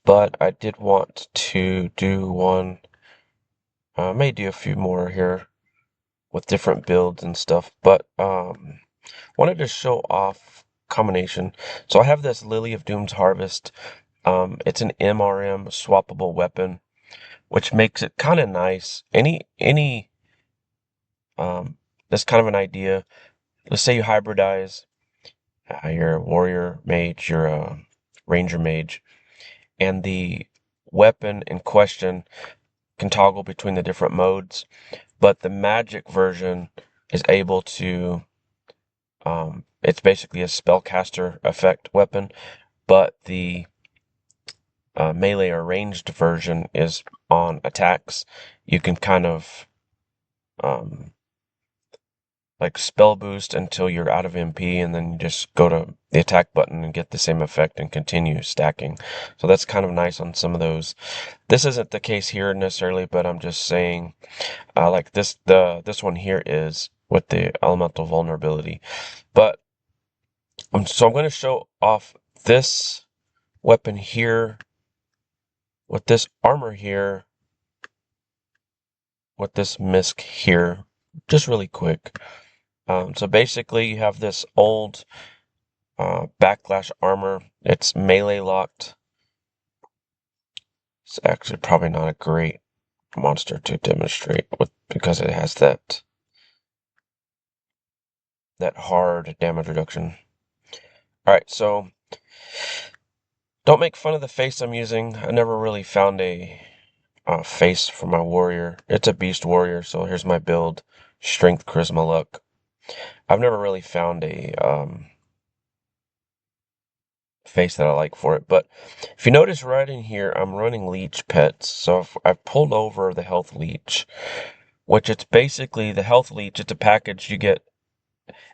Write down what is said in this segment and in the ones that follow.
but I did want to do one. May do a few more here with different builds and stuff, but wanted to show off combination. So I have this Lily of Doom's Harvest. It's an MRM swappable weapon, which makes it kind of nice. Any that's kind of an idea. Let's say you hybridize. You're a warrior mage, you're a ranger mage, and the weapon in question can toggle between the different modes, but the magic version is able to, it's basically a spellcaster effect weapon, but the melee or ranged version is on attacks. You can kind of um, like spell boost until you're out of MP, and then you just go to the attack button and get the same effect and continue stacking. So that's kind of nice on some of those. This isn't the case here necessarily, but I'm just saying, like this one here is with the elemental vulnerability. But so I'm going to show off this weapon here with this armor here with this misc here, just really quick. So basically, you have this old backlash armor. It's melee locked. It's actually probably not a great monster to demonstrate with because it has that hard damage reduction. All right, so don't make fun of the face I'm using. I never really found a face for my warrior. It's a beast warrior, so here's my build: strength, charisma, luck. I've never really found a face that I like for it. But if you notice right in here, I'm running leech pets. So if I've pulled over the health leech, which it's basically the health leech. It's a package. You get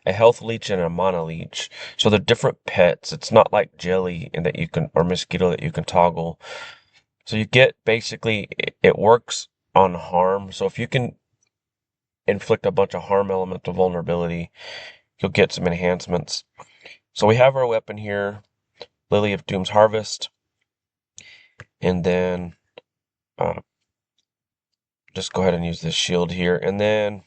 a health leech and a mana leech. So they're different pets. It's not like jelly and that you can, or mosquito that you can toggle. So you get basically, it works on harm. So if you can inflict a bunch of harm elemental vulnerability, you'll get some enhancements. So we have our weapon here, Lily of Doom's Harvest. And then just go ahead and use this shield here. And then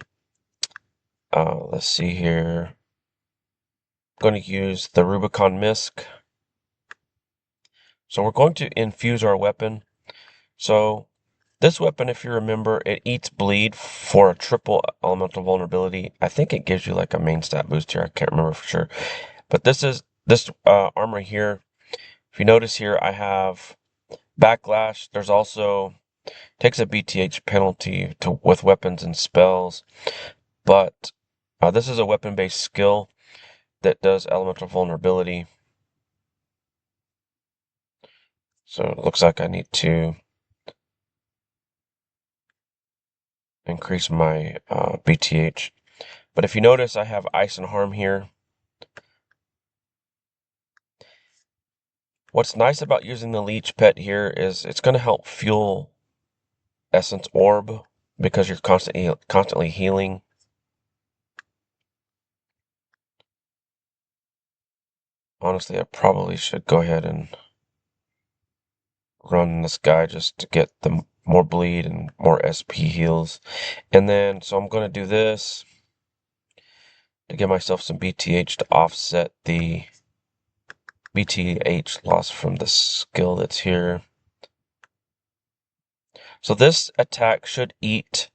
let's see here. I'm going to use the Rubicon Misc. So we're going to infuse our weapon. So this weapon, if you remember, it eats bleed for a triple elemental vulnerability. I think it gives you like a main stat boost here. I can't remember for sure. But this armor here. If you notice here, I have backlash. There's also takes a BTH penalty with weapons and spells, but this is a weapon-based skill that does elemental vulnerability. So it looks like I need to increase my BTH. But if you notice, I have ice and harm here. What's nice about using the leech pet here is it's going to help fuel essence orb because you're constantly healing. Honestly, I probably should go ahead and run this guy just to get the more bleed and more SP heals. And then, so I'm going to do this to give myself some BTH to offset the BTH loss from the skill that's here. So this attack should eat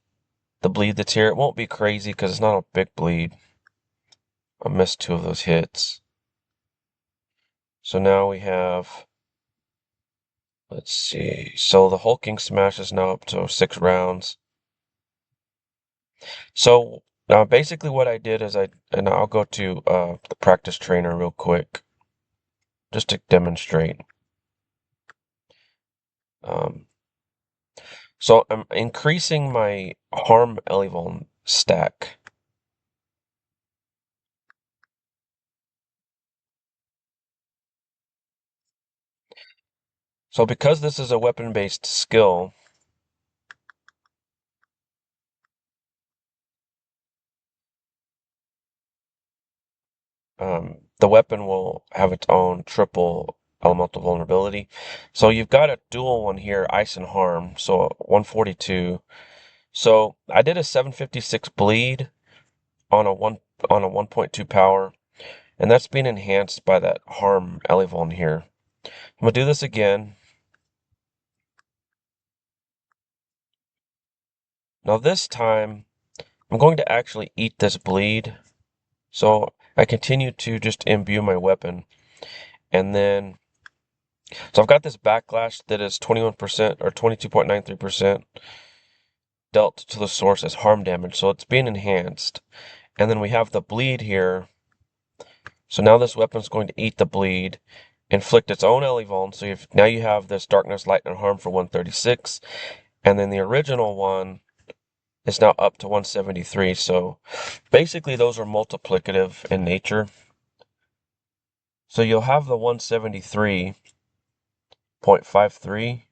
the bleed that's here. It won't be crazy because it's not a big bleed. I missed 2 of those hits. So now we have, let's see. So the hulking smash is now up to 6 rounds. So basically what I did is and I'll go to the practice trainer real quick just to demonstrate. Um, so I'm increasing my harm elevuln stack. So because this is a weapon-based skill, the weapon will have its own triple elemental vulnerability. So you've got a dual one here, ice and harm, so 142. So I did a 756 bleed on a 1.2 power, and that's being enhanced by that harm elevuln here. I'm gonna do this again. Now this time I'm going to actually eat this bleed. So I continue to just imbue my weapon, and then so I've got this backlash that is 21% or 22.93% dealt to the source as harm damage, so it's being enhanced. And then we have the bleed here. So now this weapon's going to eat the bleed, inflict its own elevuln. So now you have this darkness, light, and harm for 136, and then the original one is now up to 173. So basically those are multiplicative in nature. So you'll have the 173.53,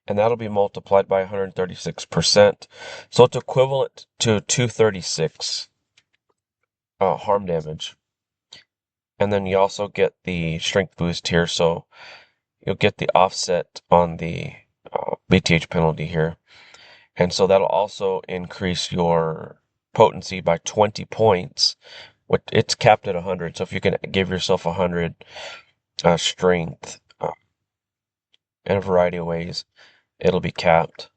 and that'll be multiplied by 136%. So it's equivalent to 236 harm damage. And then you also get the strength boost here, so you'll get the offset on the BTH penalty here. And so that'll also increase your potency by 20 points. It's capped at 100, so if you can give yourself 100 strength in a variety of ways, it'll be capped.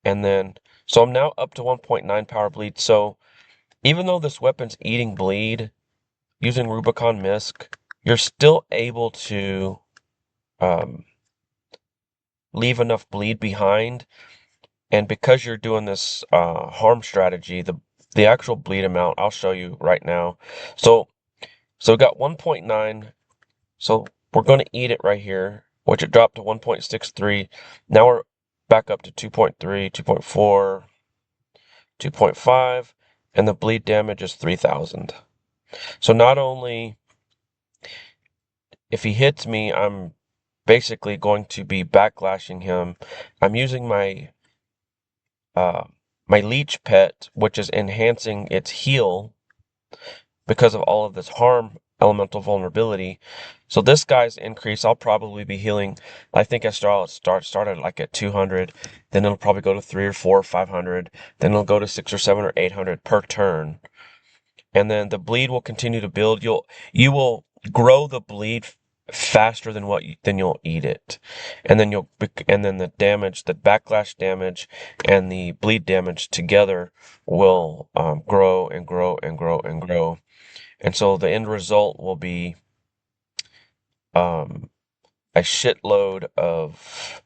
And then, so I'm now up to 1.9 power bleed. So even though this weapon's eating bleed, using Rubicon Misc, you're still able to leave enough bleed behind. And because you're doing this harm strategy, the actual bleed amount, I'll show you right now. So we got 1.9. So we're going to eat it right here, which it dropped to 1.63. Now we're back up to 2.3, 2.4, 2.5, and the bleed damage is 3,000. So not only if he hits me, I'm basically going to be backlashing him. I'm using my leech pet, which is enhancing its heal because of all of this harm elemental vulnerability. So this guy's increase, I'll probably be healing. I think I started like at 200, then it'll probably go to 3 or 4 or 500, then it'll go to 6 or 7 or 800 per turn. And then the bleed will continue to build. You will grow the bleed faster than you'll eat it, and then the damage, the backlash damage, and the bleed damage together will grow and grow and grow and grow, and so the end result will be a shitload of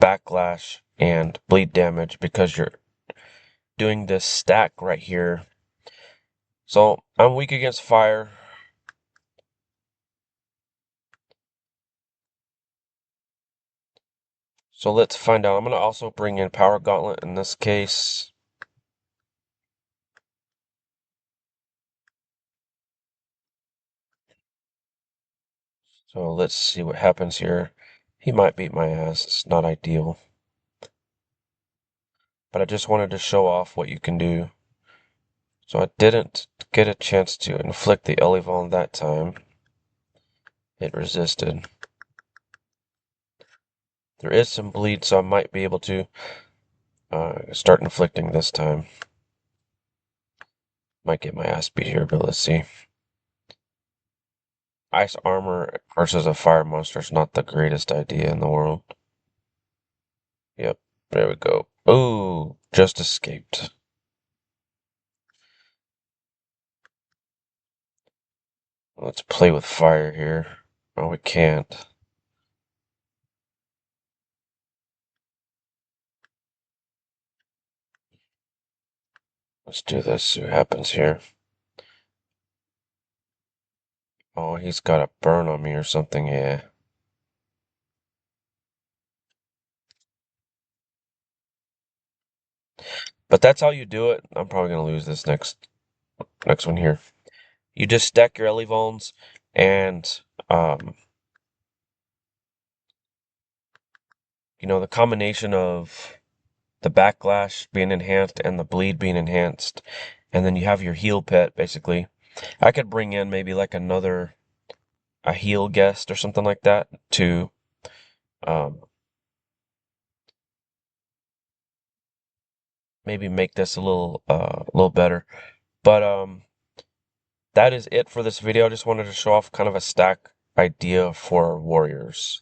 backlash and bleed damage because you're doing this stack right here. So I'm weak against fire. So let's find out. I'm going to also bring in Power Gauntlet in this case. So let's see what happens here. He might beat my ass. It's not ideal. But I just wanted to show off what you can do. So I didn't get a chance to inflict the elevuln that time. It resisted. There is some bleed, so I might be able to start inflicting this time. Might get my ass beat here, but let's see. Ice armor versus a fire monster is not the greatest idea in the world. Yep, there we go. Ooh, just escaped. Let's play with fire here. Oh, we can't. Let's do this, see what happens here. Oh, he's got a burn on me or something, yeah. But that's how you do it. I'm probably gonna lose this next one here. You just stack your elevulns, and the combination of the backlash being enhanced and the bleed being enhanced, and then you have your heal pet basically. I could bring in maybe like another a heal guest or something like that to um, maybe make this a little better. But that is it for this video. I just wanted to show off kind of a stack idea for warriors.